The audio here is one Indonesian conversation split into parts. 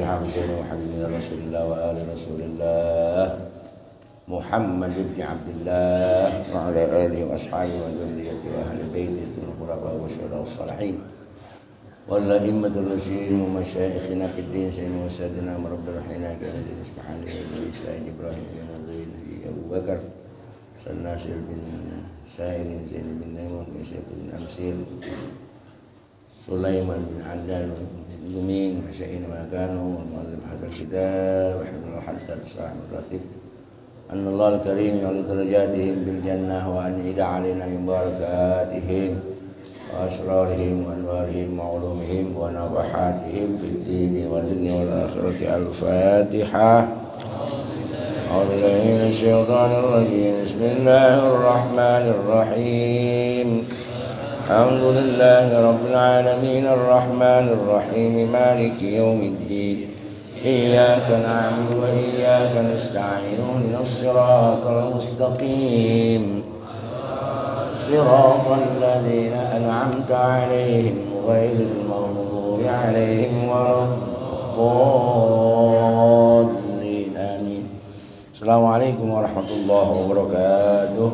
حسين وحبيبنا رسول الله وآل رسول الله محمد بن عبد الله وعلى آله وأصحابه وذريته وأهل بيته الخلفاء والشهداء والصالحين والأئمة الراشدين ومشايخنا في الدين سيدنا وسادنا مربي رحمنا كان سيدنا سبحانه سيد إبراهيم بن نظير أبو بكر سناسر بن سائر زين بن نيمون يوسف بن أمسير سليمان بن عدنان المسلمين مشايخنا ما كانوا والمؤلف هذا الكتاب وحفظ الحدث صاحب الراتب أن الله الكريم يعلي درجاتهم بالجنة وأن يدع علينا من بركاتهم وأسرارهم وأنوارهم وعلومهم ونفحاتهم في الدين والدنيا والآخرة. الفاتحة. أعوذ بالله من الشيطان الرجيم. بسم الله الرحمن الرحيم. الحمد لله رب العالمين الرحمن الرحيم مالك يوم الدين إياك نعبد وإياك نستعين اهدنا الصراط المستقيم صراط الذين أنعمت عليهم غير المغضوب عليهم ولا الضالين آمين. السلام عليكم ورحمة الله وبركاته.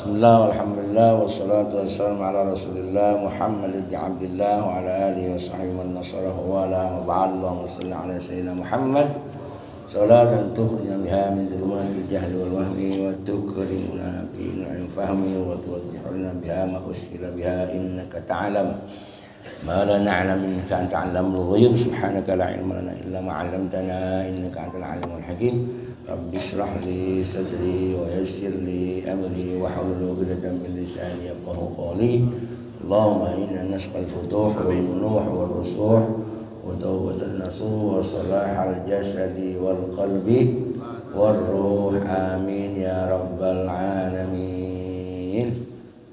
Bismillah walhamdulillah wassalatu wassalamu ala rasulillah Muhammad ibn Abdillah wa ala alihi wa sahbihi man nasarahu wa ala maba'allahu salli ala sayyidina Muhammad salatan tukhrijuna biha min zulumatil jahli wal wahmi wa tukrimuna biha fahmi wa tuwadhihuna biha ma ushkila biha innaka ta'lam ma la na'lam innaka anta 'allamul ghuyub subhanaka la ilma lana illa ma 'allamtana innaka antal 'alimul hakim. Rabbi shrah li sadri wa yassir li amri wa hlul 'uqdatam min lisani yafqahu qawli. Allahumma inna nas'aluka al-futuh wal nuh wal rusuh wa tawbatan nasuh wa salahal jasadi wal qalbi wal ruh. Amin ya rabbal alamin.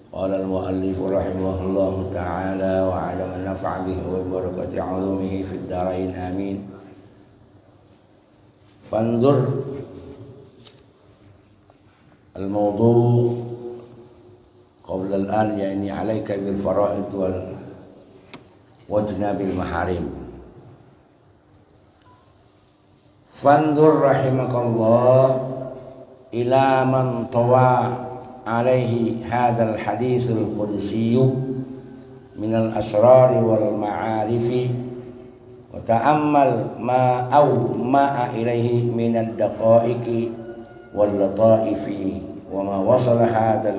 Qala al-muallif rahimahullahu ta'ala wa 'ala man nafa'a bihi wa barakati 'ulumihi fid dharain amin. Fanzur الموضوع قبل الآن يعني عليك بالفرائض واجتناب المحارم. فانظر رحمك الله إلى من طوى عليه هذا الحديث القدسي من الأسرار والمعارف وتأمل ما أومأ إليه من الدقائق واللطائف وما وصل هذا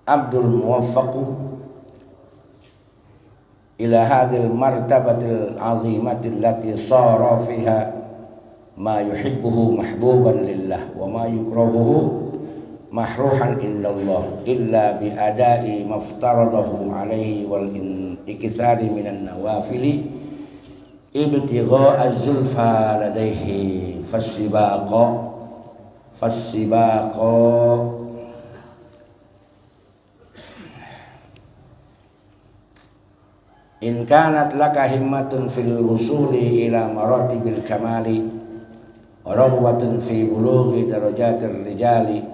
العبد الموفق إلى هذه المرتبة العظيمة التي صار فيها ما يحبه محبوبا لله وما يكرهه محروحا عند الله إلا بأداء ما افترضه عليه والإكثار من النوافل ibtigha az-zulfa ladaihi fassibaqa in kanat laka himmatun fil wusuli ila maratibil kamali wa raghbatun fi bulughi darajatir rijali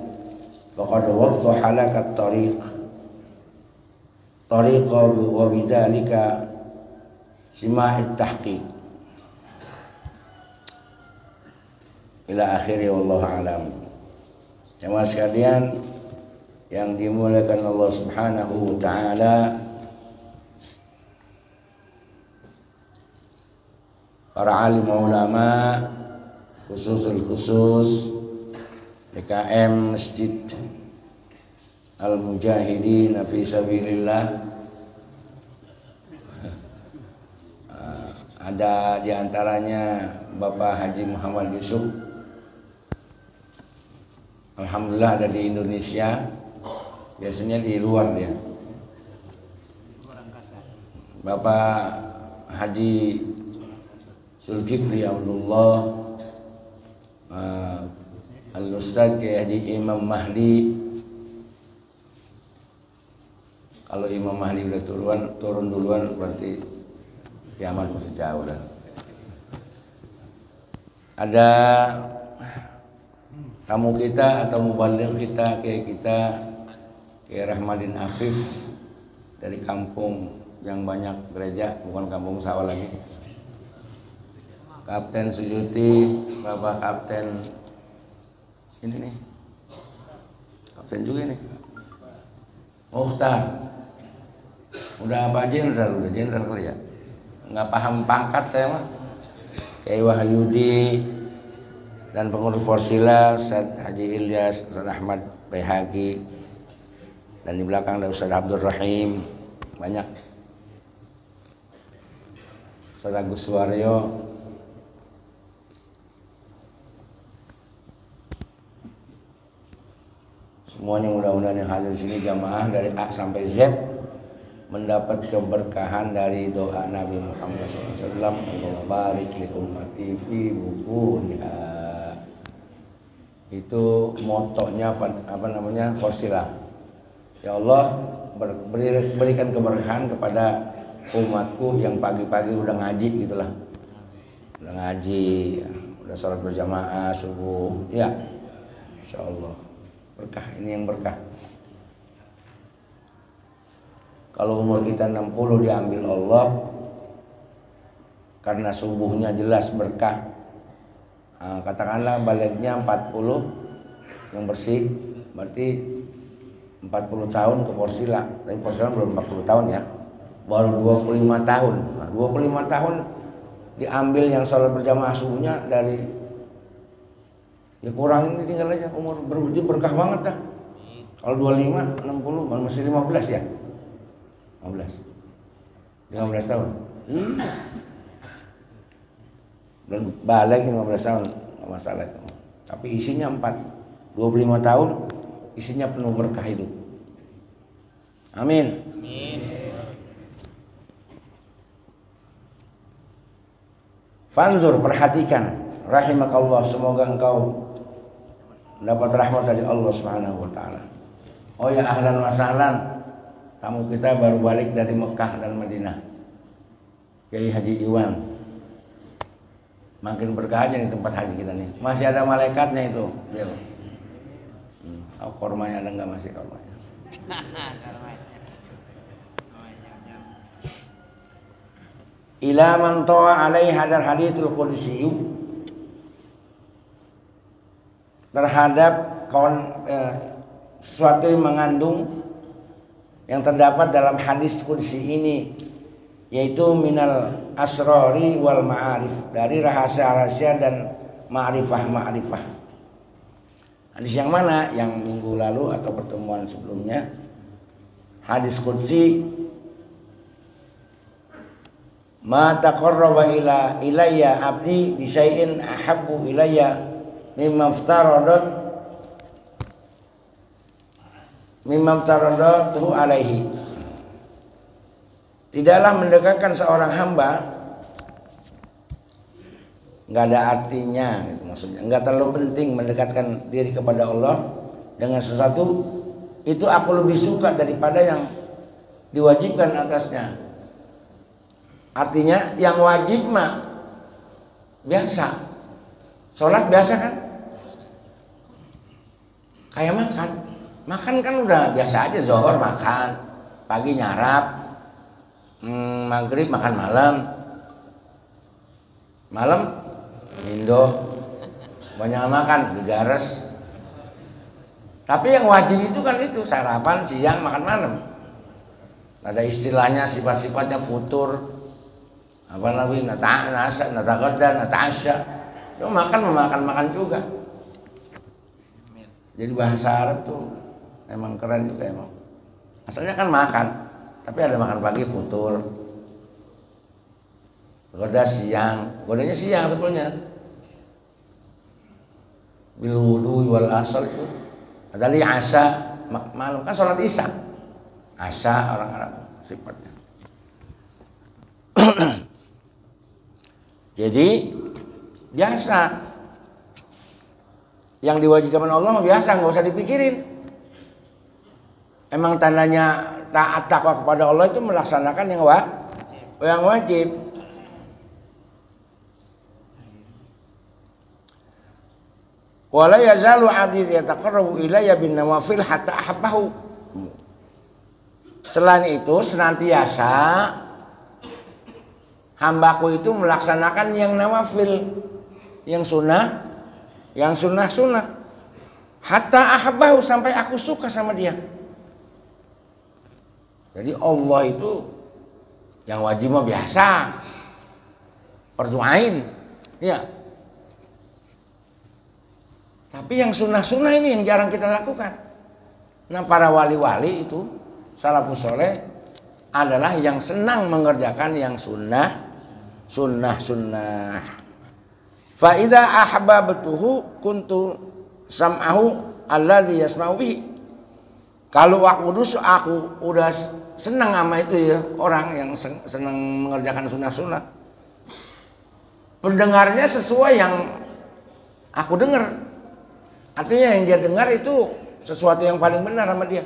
faqad waddaha laka tariqa wa bidzalika sima'it tahqiq ila akhiri wallahu alam. Jemaah sekalian yang dimuliakan Allah Subhanahu wa taala, para alim ulama khusus DKM Masjid Al-Mujahidin fi Sabilillah. Ada diantaranya Bapak Haji Muhammad Yusuf, alhamdulillah ada di Indonesia, biasanya di luar dia. Bapak Haji Zulkifli Abdullah, Al-Ustadz Kiai Haji Imam Mahdi. Kalau Imam Mahdi udah turun duluan berarti kiamat masih jauh dah. Ada tamu kita atau mubaligh kita, Kiai Rahmadin Afif dari kampung yang banyak gereja, bukan kampung sawah lagi. Kapten Sujuti, Bapak Kapten ini nih, Kapten juga nih, Mukhtar, udah apa jenderal, udah jenderal kali ya, nggak paham pangkat saya mah. Kiai Wahyudi dan pengurus Porsila, Ustaz Haji Ilyas, Ustaz Ahmad Bayhaqi, dan di belakang ada Ustaz Abdul Rahim, banyak, Ustaz Agus Suwaryo. Semuanya mudah-mudahan yang hadir di sini jamaah dari A sampai Z mendapat keberkahan dari doa Nabi Muhammad SAW. Allahumma barik li ummati fi bukuriha. Itu motonya apa namanya, Forsilah. Ya Allah, berikan keberkahan kepada umatku yang pagi-pagi udah ngaji gitulah. Udah ngaji, udah sholat berjamaah subuh. Ya, insyaallah. Berkah, ini yang berkah. Kalau umur kita 60 diambil Allah karena subuhnya jelas berkah. Nah, katakanlah baliknya 40 yang bersih, berarti 40 tahun ke Porsila. Tapi Porsila belum 40 tahun ya, baru 25 tahun. Nah, 25 tahun diambil yang sholat berjamaah subuhnya dari, ya kurang ini tinggal aja umur berarti berkah banget dah. Kalau 25, 60 masih 15 ya. 15 tahun. Dan balik 15 tahun enggak masalah itu. Tapi isinya 25 tahun isinya penuh berkah hidup. Amin. Amin. Fanzur, perhatikan, rahimakallah, semoga engkau dapat rahmat dari Allah Subhanahu wa taala. Oh ya, ahlan wa sahlan. Tamu kita baru balik dari Mekah dan Madinah. Kiai Haji Iwan. Makin berkah aja nih tempat haji kita nih. Masih ada malaikatnya itu, Bel. Oh, kormanya ada enggak, masih kormanya? Ila man ta'a alaihi hadal hadithul qudsi, terhadap sesuatu yang mengandung yang terdapat dalam hadis qudsi ini, yaitu minal asrori wal ma'arif, dari rahasia-rahasia dan ma'rifah. Hadis yang mana? Yang minggu lalu atau pertemuan sebelumnya. Hadis qudsi, ma taqarraba ilayya abdi bi syai'in ahabbu ilayya mimma aftaradatuhu alaihi. Tidaklah mendekatkan seorang hamba, nggak ada artinya gitu, maksudnya nggak terlalu penting mendekatkan diri kepada Allah dengan sesuatu itu aku lebih suka daripada yang diwajibkan atasnya. Artinya yang wajib mah biasa, sholat biasa kan, kayak makan kan udah biasa aja. Zuhur makan, pagi nyarap, maghrib makan malam Indo, banyak makan digares. Tapi yang wajib itu kan itu sarapan, siang, makan malam. Ada istilahnya, sifat-sifatnya futur, apa namanya, nasa, nataqadda, natasya. Cuma makan juga. Jadi bahasa Arab tuh emang keren juga emang. Asalnya kan makan, tapi ada makan pagi, futur, goda siang, godanya siang sebetulnya. Bil wudu wal asal itu. Tadi asya malam kan sholat isya. Asya orang Arab sifatnya. Jadi biasa. Yang diwajibkan Allah biasa, nggak usah dipikirin. Emang tandanya taat takwa kepada Allah itu melaksanakan yang wajib. Wala yazalu 'abdi yataqarrabu ilayya bin nawafil hatta ahabbahu. Selain itu senantiasa hambaku itu melaksanakan yang nawafil, yang sunnah, yang sunnah. Hatta ahbahu, sampai aku suka sama dia. Jadi Allah itu yang wajib mah biasa, berdoain, ya. Tapi yang sunnah ini yang jarang kita lakukan. Nah, para wali-wali itu salafus soleh adalah yang senang mengerjakan yang sunnah. Fa idza ahbabtuhu kuntu sam'ahu alladzi yasma'u bihi. Kalau aku udah senang sama itu ya, orang yang senang mengerjakan sunnah. Pendengarnya sesuai yang aku dengar. Artinya yang dia dengar itu sesuatu yang paling benar sama dia.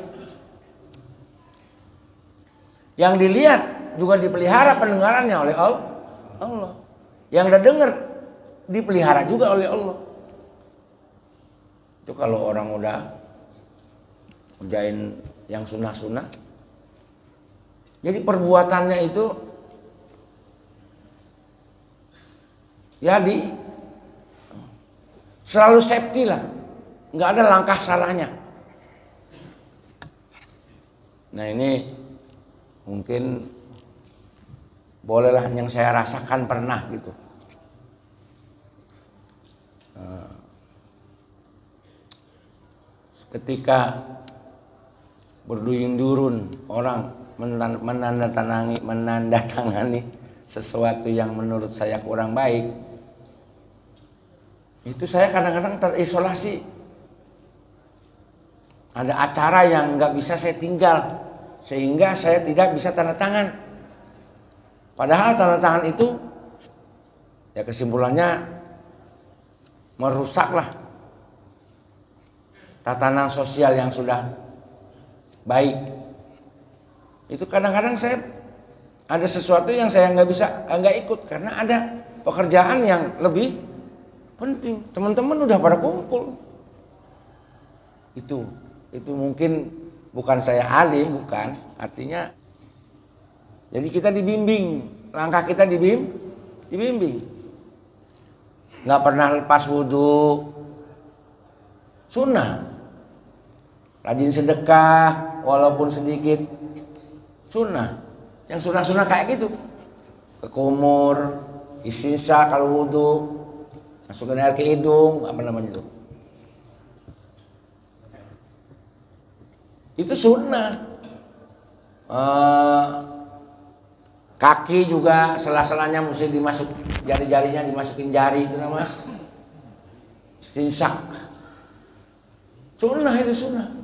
Yang dilihat juga dipelihara pendengarannya oleh Allah. Yang dia dengar dipelihara juga oleh Allah. Itu kalau orang udah ngerjain yang sunnah. Jadi perbuatannya itu ya selalu safety lah. Nggak ada langkah salahnya. Nah ini mungkin bolehlah yang saya rasakan pernah gitu. Ketika berduyun-durun orang menandatangani sesuatu yang menurut saya kurang baik, itu saya kadang-kadang terisolasi. Ada acara yang nggak bisa saya tinggal, sehingga saya tidak bisa tanda tangan. Padahal tanda tangan itu, ya kesimpulannya merusaklah tatanan sosial yang sudah baik. Itu kadang-kadang saya ada sesuatu yang saya nggak ikut karena ada pekerjaan yang lebih penting. Teman-teman udah pada kumpul. Itu mungkin bukan saya alim, bukan. Artinya jadi kita dibimbing, langkah kita dibimbing. Nggak pernah lepas wudhu, sunnah. Rajin sedekah walaupun sedikit, sunnah. Yang sunnah kayak gitu. Ke kumur, istinsa kalau wudhu, masukin air ke hidung, apa namanya itu? Itu sunnah. Kaki juga sela-selanya mesti jari-jarinya dimasukin jari, itu nama istinsak. Sunnah itu sunnah.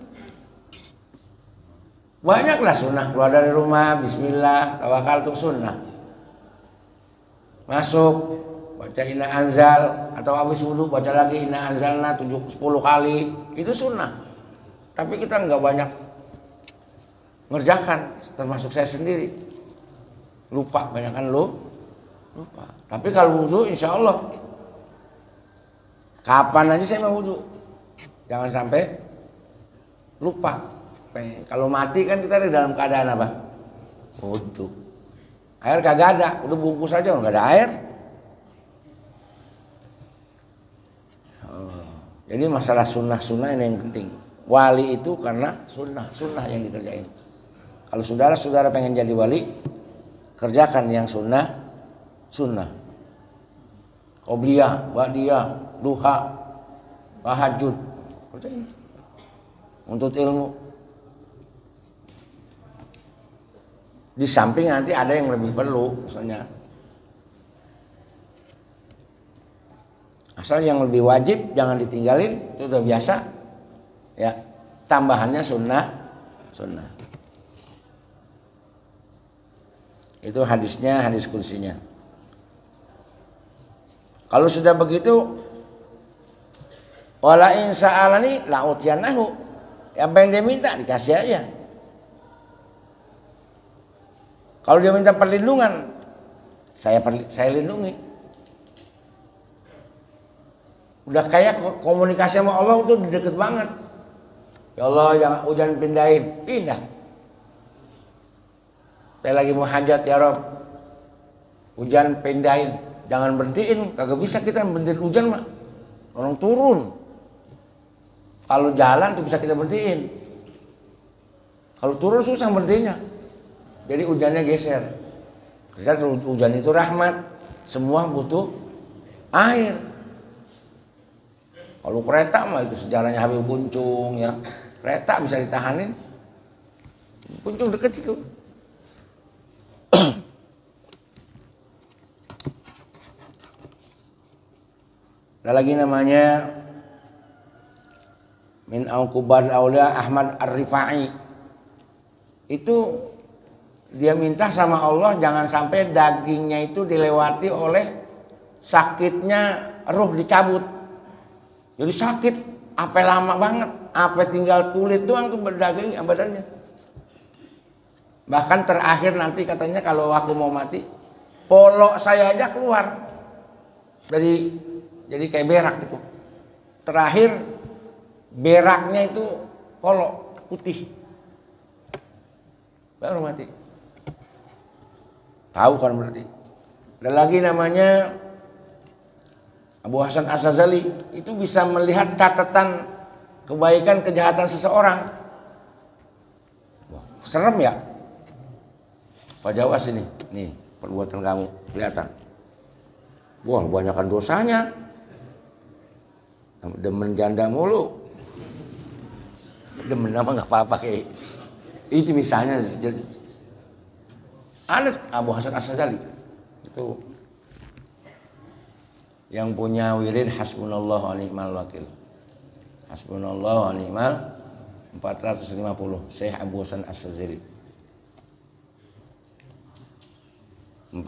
Banyaklah sunnah. Keluar dari rumah, bismillah, tawakal, itu sunnah. Masuk, baca inna anzal, atau habis wudhu baca lagi inna anzalna 10 kali, itu sunnah. Tapi kita nggak banyak ngerjakan, termasuk saya sendiri. Lupa, banyakan lupa. Tapi kalau wudhu insya Allah, kapan aja saya mau wudhu. Jangan sampai lupa. Kalau mati kan kita di dalam keadaan apa? Wudhu. Air kagak ada, udah bungkus aja nggak ada air. Jadi masalah sunnah ini yang penting. Wali itu karena sunnah yang dikerjain. Kalau saudara-saudara pengen jadi wali, kerjakan yang sunnah. Qobliyah, ba'diyah, duha, tahajud, kerjain. Untuk ilmu. Di samping nanti ada yang lebih perlu, misalnya. Asal yang lebih wajib jangan ditinggalin, itu udah biasa. Ya, tambahannya sunnah. Itu hadisnya, hadis kursinya. Kalau sudah begitu, wala in sa'alani la'utiyanahu. Apa yang dia minta dikasih aja. Kalau dia minta perlindungan, saya lindungi. Udah kayak komunikasi sama Allah itu deket banget. Ya Allah, jangan hujan pindah. Saya lagi mau hajat ya Rob, hujan pindahin, jangan berhentiin. Kagak bisa kita berhentiin hujan mah, orang turun. Kalau jalan tuh bisa kita berhentiin, kalau turun susah berhentinya. Jadi hujannya geser. Karena hujan itu rahmat, semua butuh air. Kalau kereta mah itu sejarahnya Habib Puncung ya, kereta bisa ditahanin. Puncung deket situ. Ada lagi namanya min auqubal aulia Ahmad Ar-Rifai. Itu dia minta sama Allah jangan sampai dagingnya itu dilewati oleh sakitnya ruh dicabut. Jadi sakit, apa lama banget, apa tinggal kulit doang tuh berdaging badannya. Bahkan terakhir nanti katanya kalau aku mau mati, polo saya aja keluar dari, jadi kayak berak gitu. Terakhir beraknya itu polo putih, baru mati. Tahu kan berarti. Ada lagi namanya Abu Hasan As-Sazali, itu bisa melihat catatan kebaikan kejahatan seseorang. Wah, serem ya. Pak Jawas ini, nih perbuatan kamu kelihatan. Wah, banyakkan dosanya. Demen janda mulu. Demen apa nggak apa-apa kayak itu misalnya. Ada Abu Hasan As-Sazali itu yang punya wirid hasbunallahu wa ni'mal wakil. Hasbunallahu wa ni'mal 450 Syekh Abu Hasan As-Sazali. 450.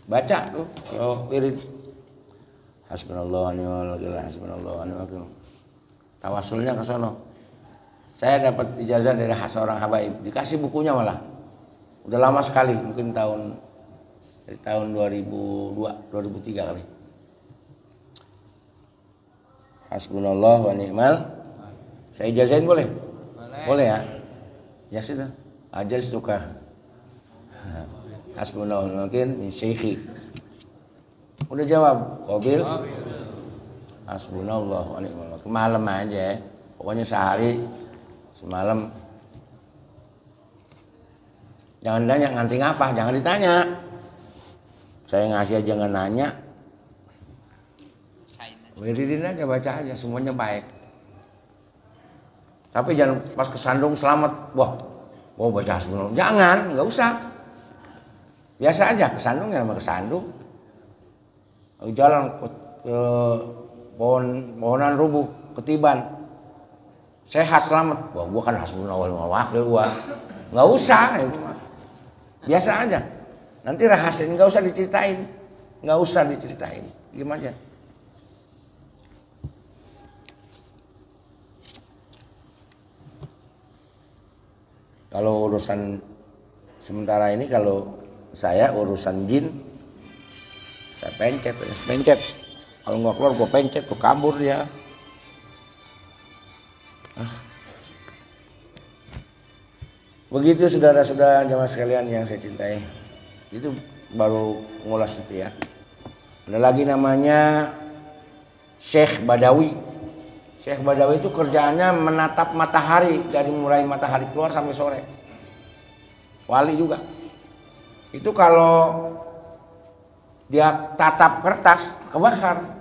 Baca tuh kalau wirid hasbunallahu wa ni'mal wakil, hasbunallahu wa ni'mal wakil. Tawasulnya ke sono. Saya dapat ijazah dari seorang habaib, dikasih bukunya malah. Udah lama sekali, mungkin dari tahun 2002, 2003 kali. Hasbunallah wa ni'mal. Saya ijazahin boleh? Boleh ya? Ya sudah. Aja suka. Hasbunallah wa ni'mal min syekhi. Udah jawab, qabil. Hasbunallah wa ni'mal wakil. Malam aja ya. Pokoknya sehari semalam. Jangan nanya nganti ngapa, jangan ditanya. Saya ngasih aja nggak nanya. Wiridin aja, baca aja, semuanya baik. Tapi jangan pas kesandung selamat, wah, mau baca hasbunallah. Jangan, nggak usah. Biasa aja kesandung ya sama kesandung. Jalan ke pohonan rubuh, ketiban. Sehat selamat, wah gua kan hasbunallah wa ni'mal wakil gua. Nggak usah, biasa aja. Nanti rahasia nggak usah diceritain, nggak usah diceritain, gimana? Kalau urusan sementara ini, kalau saya urusan jin, saya pencet. Kalau nggak keluar, gua pencet, gua kabur dia. Begitu saudara-saudara jamaah sekalian yang saya cintai. Itu baru ngulas itu ya. Ada lagi namanya Syekh Badawi. Syekh Badawi itu kerjaannya menatap matahari dari mulai matahari keluar sampai sore. Wali juga. Itu kalau dia tatap kertas kebakar.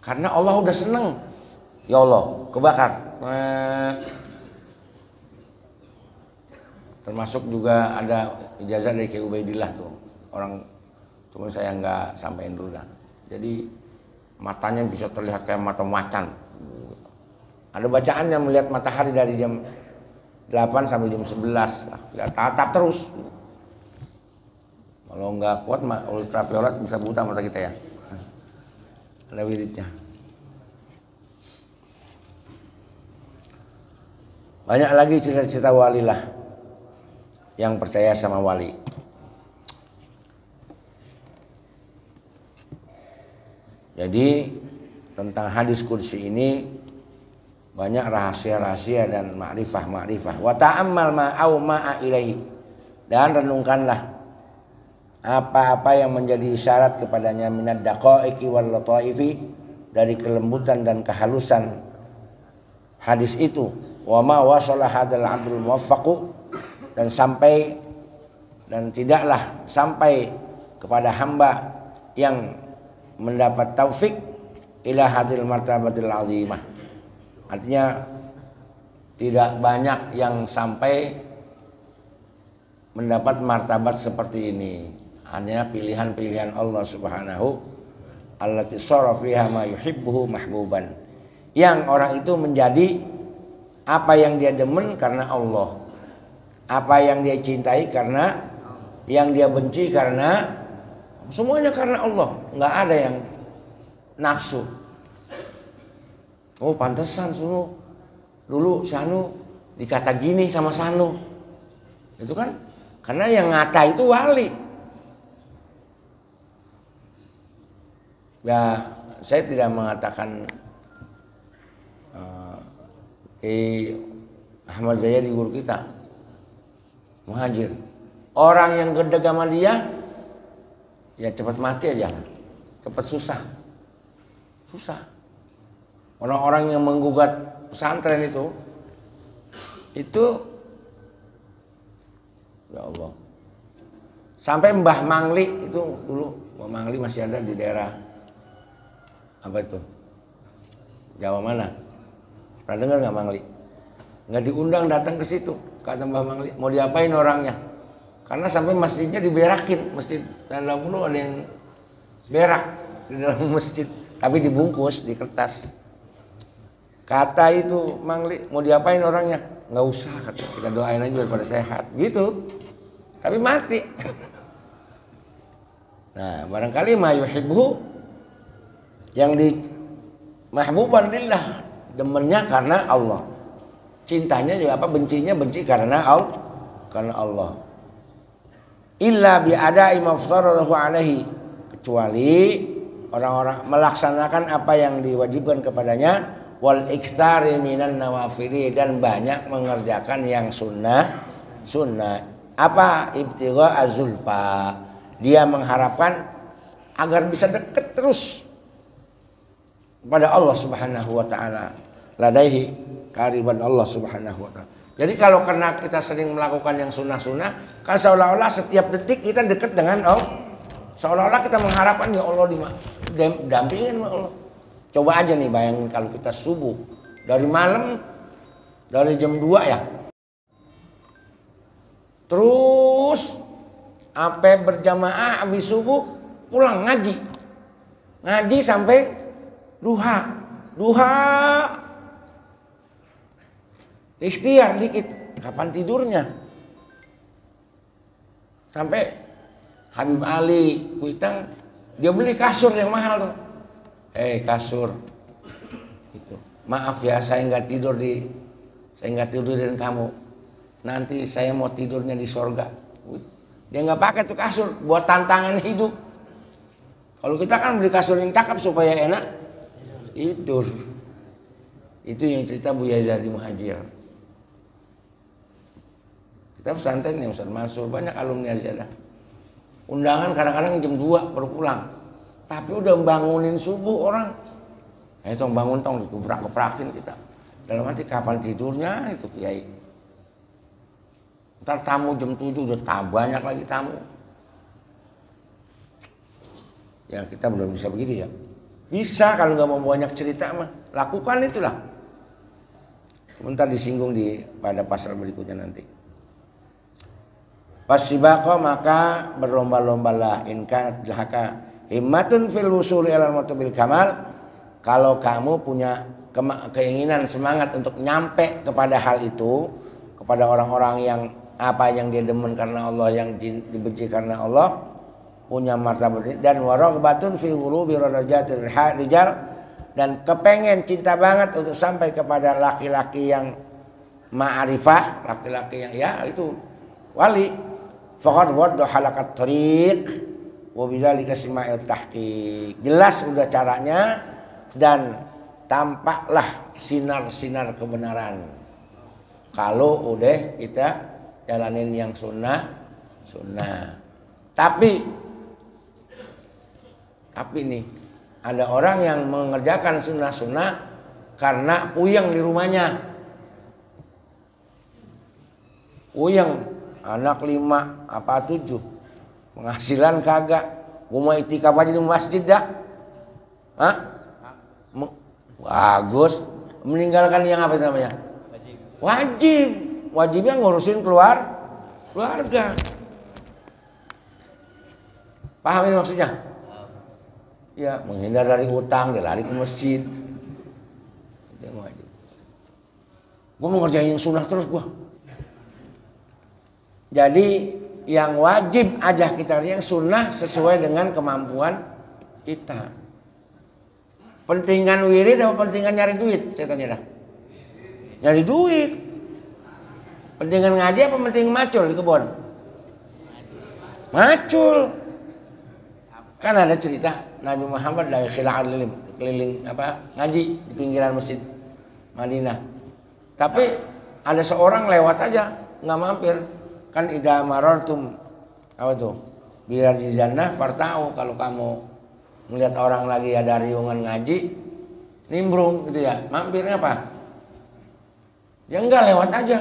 Karena Allah udah seneng. Ya Allah, kebakar. Termasuk juga ada ijazah dari Kiai Ubaidillah tuh. Orang, cuma saya nggak sampein dulu dah. Jadi matanya bisa terlihat kayak mata macan. Ada bacaannya melihat matahari dari jam 8 sampai jam 11. Lihat tatap terus. Kalau nggak kuat ultraviolet bisa buta mata kita ya. Ada wiridnya. Banyak lagi cerita-cerita wali lah yang percaya sama wali. Jadi tentang hadis qudsi ini banyak rahasia-rahasia dan ma'rifah. Wa ta'ammal ma'au ma'a ilaihi, dan renungkanlah apa-apa yang menjadi isyarat kepadanya minad daqaiqi wal lataifi, dari kelembutan dan kehalusan hadis itu. Wa ma wasala hadzal abdul muwaffaqu, dan tidaklah sampai kepada hamba yang mendapat taufik ila hadil martabatil azimah. Artinya tidak banyak yang sampai mendapat martabat seperti ini. Hanya pilihan-pilihan Allah Subhanahu allati shara fiha ma yuhibbuhu mahbuban. Yang orang itu menjadi apa yang dia demen karena Allah, apa yang dia cintai karena, yang dia benci karena, semuanya karena Allah. Nggak ada yang nafsu. Oh pantesan Sunu dulu Sanu dikata gini sama Sanu, itu kan karena yang ngata itu wali. Ya saya tidak mengatakan Ahmad Zayadi guru kita Muhajir, orang yang gede sama dia ya cepat mati aja, cepat susah. Orang-orang yang menggugat pesantren itu ya Allah, sampai Mbah Mangli itu dulu, Mbah Mangli masih ada di daerah apa itu, Jawa mana? Pernah dengar nggak Mangli? Nggak diundang datang ke situ, kata Mbah Mangli. Mau diapain orangnya? Karena sampai masjidnya diberakin, masjid dalam dulu ada yang berak di dalam masjid, tapi dibungkus di kertas. Kata itu Mangli, mau diapain orangnya? Nggak usah, kata, kita doain aja biar pada sehat, gitu. Tapi mati. Nah, barangkali ma yuhibbu, yang di mahbuban lillah, demennya karena Allah, cintanya juga apa, bencinya benci karena Allah. Illa bi ada'i mafsarahu alaihi, kecuali orang-orang melaksanakan apa yang diwajibkan kepadanya, wal iktsari minan nawafili, dan banyak mengerjakan yang sunnah. Apa? Ibtigha azulfa, dia mengharapkan agar bisa dekat terus pada Allah Subhanahu wa taala, ladaihi kariban Allah Subhanahu wa taala. Jadi kalau karena kita sering melakukan yang sunnah-sunnah, kan seolah-olah setiap detik kita dekat dengan Allah. Seolah-olah kita mengharapkan ya Allah dampingin Allah. Coba aja nih bayangin kalau kita subuh dari malam, dari jam 2 ya, terus sampai berjamaah habis subuh pulang ngaji sampai duha ikhtiar dikit kapan tidurnya, sampai Habib Ali Kuitang dia beli kasur yang mahal tuh. Kasur itu, maaf ya saya nggak tidurin kamu, nanti saya mau tidurnya di sorga. Dia nggak pakai tuh kasur buat tantangan hidup. Kalau kita kan beli kasur yang cakep supaya enak tidur. Itu yang cerita Buya Zadi Muhajir. Kita pesantren yang Ustaz Mansur, banyak alumni Aziyadah. Undangan kadang-kadang jam 2 baru pulang. Tapi udah bangunin subuh orang. Tong bangun tong dikeprak-keprakin kita. Dalam hati kapan tidurnya itu Kiai. Ntar tamu jam 7 udah banyak lagi tamu. Ya kita belum bisa begitu ya. Bisa kalau nggak mau banyak cerita mah. Lakukan itulah. Sebentar disinggung pada pasal berikutnya nanti. Pasibaqo, maka berlomba-lombalah in kanat lahaka himmatun fil wusuli ilal martabil kamal, kalau kamu punya keinginan, semangat untuk nyampe kepada hal itu, kepada orang-orang yang apa yang dia demen karena Allah, yang dibenci karena Allah, punya martabat, dan waragbatun fi ghulubi darajatil rijal, dan kepengen cinta banget untuk sampai kepada laki-laki yang ma'rifah, laki-laki yang ya itu wali, faqad wadda halakat tariq wa bidzalika sima'il tahqiq, jelas udah caranya dan tampaklah sinar-sinar kebenaran. Kalau udah kita jalanin yang sunnah. Tapi nih ada orang yang mengerjakan sunnah karena puyeng di rumahnya. Puyeng, anak 5 apa 7, penghasilan kagak. Gua mau itikaf aja di masjid dah. Hah? Bagus. Meninggalkan yang apa itu namanya? Wajib. Wajibnya ngurusin keluarga. Paham ini maksudnya? Ya, menghindar dari utang, dia lari ke masjid. Itu yang wajib. Gue mau ngerjain yang sunnah terus gue. Jadi yang wajib aja kita yang sunnah sesuai dengan kemampuan kita. Pentingan wirid apa pentingan nyari duit? Saya tanya dah. Nyari duit. Pentingan ngaji apa penting macul di kebun? Macul. Kan ada cerita Nabi Muhammad dari keliling ngaji di pinggiran masjid Madinah. Tapi ada seorang lewat aja, nggak mampir. Kan idza marartum apa tuh? Biar di jannah farta'u, kalau kamu melihat orang lagi ada riungan ngaji, nimbrung gitu ya. Mampirnya apa? Ya enggak, lewat aja.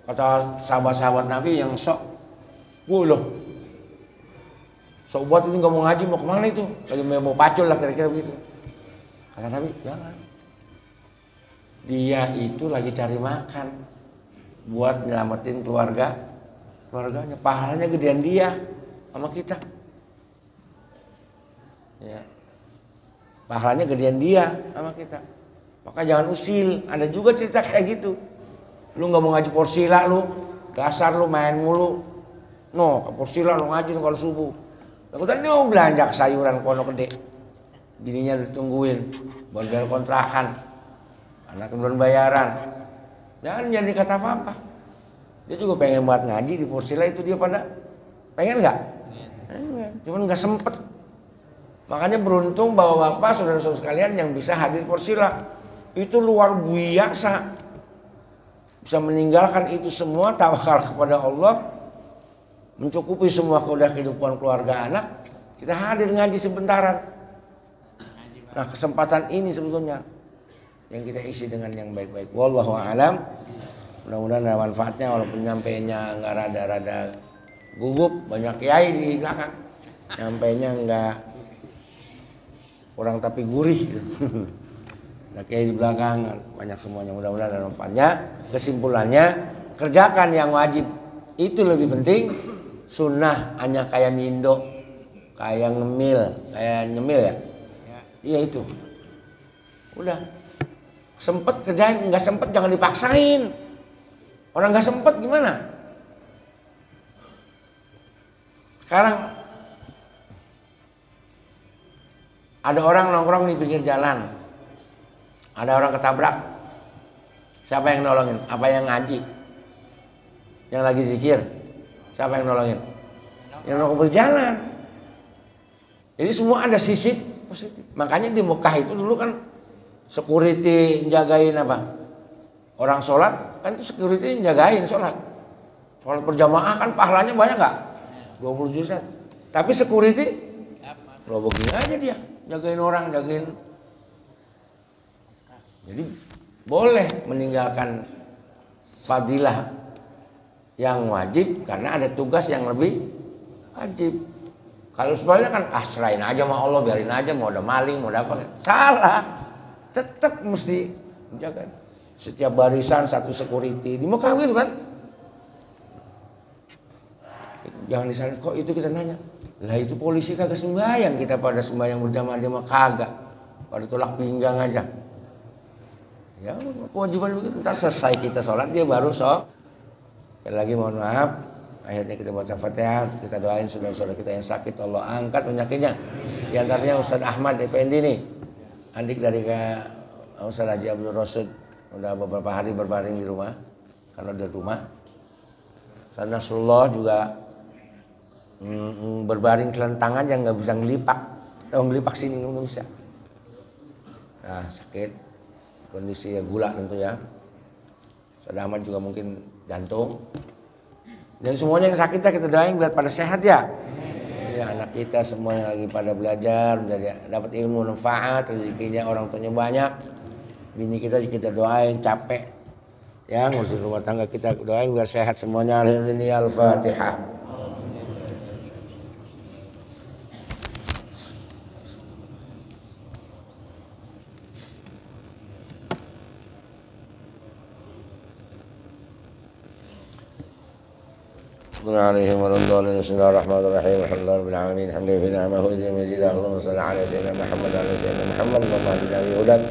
Kata sahabat-sahabat Nabi yang sok, loh, sok buat itu nggak mau ngaji, mau kemana itu? Lagi mau pacul lah kira-kira begitu. Kata Nabi, jangan. Dia itu lagi cari makan buat nyelamatin keluarganya. Pahalanya gedean dia sama kita. Ya. Pahalanya gedean dia sama kita. Maka jangan usil. Ada juga cerita kayak gitu. Lu nggak mau ngaji porsila, lu dasar lu main mulu. No, ke porsila lu ngaji kalau subuh. Aku tadi mau belanja sayuran Pondok Gede. Bininya ditungguin, buat bayar kontrakan. Anak belum bayaran. Jangan jadi kata apa-apa. Dia juga pengen buat ngaji di porsila, itu dia pada pengen nggak? Pengen. Cuman nggak sempet. Makanya beruntung bahwa bapak saudara-saudara sekalian yang bisa hadir porsila. Itu luar biasa. Bisa meninggalkan itu semua, tawakal kepada Allah, mencukupi semua kehidupan keluarga anak, kita hadir ngaji sebentaran. Nah, kesempatan ini sebetulnya yang kita isi dengan yang baik-baik. Wallahu a'lam. Mudah-mudahan ada manfaatnya, walaupun nyampainya nggak rada-rada gugup, banyak kiai di belakang. Nyampainya nggak kurang tapi gurih. Nah, kiai di belakang banyak semuanya, mudah-mudahan ada manfaatnya. Kesimpulannya, kerjakan yang wajib itu lebih penting. Sunnah hanya kayak nindo, kayak nyemil ya. Iya itu. Udah. Sempet kerjain, nggak sempet jangan dipaksain. Orang nggak sempet gimana? Sekarang ada orang nongkrong di pinggir jalan. Ada orang ketabrak. Siapa yang nolongin? Apa yang ngaji? Yang lagi zikir? Siapa yang nolongin? Yang nongkrong berjalan. Jadi semua ada sisi positif. Makanya di Mekah itu dulu kan security jagain apa? Orang sholat kan itu security jagain sholat. Sholat berjamaah kan pahalanya banyak nggak? 20 juta. Tapi security lo begini aja dia, jagain orang, jagain. Jadi boleh meninggalkan fadilah yang wajib karena ada tugas yang lebih wajib. Kalau sebenarnya kan serahin aja sama Allah, biarin aja, mau ada maling, mau ada apa. Salah. Tetap mesti menjaga. Setiap barisan satu security. Di Mekah gitu kan. Jangan disalahkan, kok itu kita nanya. Lah itu polisi kagak sembahyang, kita pada sembahyang berjamaah, dia mah kagak. Pada tolak pinggang aja. Ya kewajiban begitu. Ntar selesai kita sholat dia baru sholat. Sekali lagi mohon maaf. Akhirnya kita baca Fatihah, kita doain saudara-saudara kita yang sakit, Allah angkat penyakitnya. Di antaranya Ustaz Ahmad Effendi nih, adik dari Ustaz Haji Abdul Rasid, udah beberapa hari berbaring di rumah karena di rumah. Ustaz Nasrullah juga berbaring kelentangan yang nggak bisa ngelipak, tahu ngelipak sini nggak bisa. sakit, kondisi gula tentu ya. Saudara Ahmad juga mungkin jantung. Dan semuanya yang sakit kita doain biar pada sehat ya. Ya, anak kita semuanya lagi pada belajar, dapat ilmu manfaat, rezekinya orang tuanya banyak. Bini kita doain capek. Ya, ngurusin rumah tangga kita doain biar sehat semuanya. Al-Fatihah. عليهم ولا الضالين. بسم الله الرحمن الرحيم. الحمد لله رب العالمين حمدا في نعمه وزي مزيد. اللهم صل على سيدنا محمد وعلى سيدنا محمد اللهم اهدنا بهداك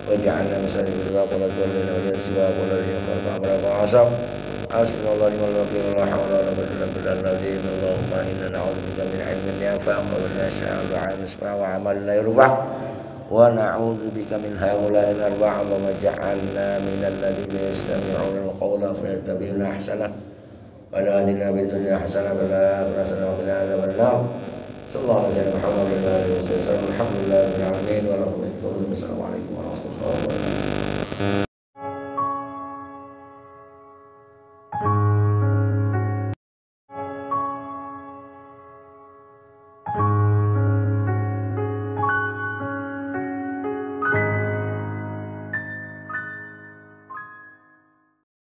واجعلنا مسلمين بالباق ولا تولنا وليا سواك والذي يخلق امرك وعصاك. حسبنا الله ونعم الوكيل ولا حول ولا قوه الا بالله العظيم. اللهم انا نعوذ بك من علم لا ينفع ومن لا يشفع ودعاء يسمع وعمل لا يرفع ونعوذ بك من هؤلاء الاربعه. اللهم اجعلنا من الذين يستمعون القول فيتبعون احسنه ولا آتنا بالدنيا حسنة وفي الآخرة حسنة وقنا عذاب النار. صلى الله على سيدنا محمد وعلى آله وصحبه وسلم. الحمد لله رب العالمين ولكم الحمد. السلام عليكم ورحمة الله وبركاته.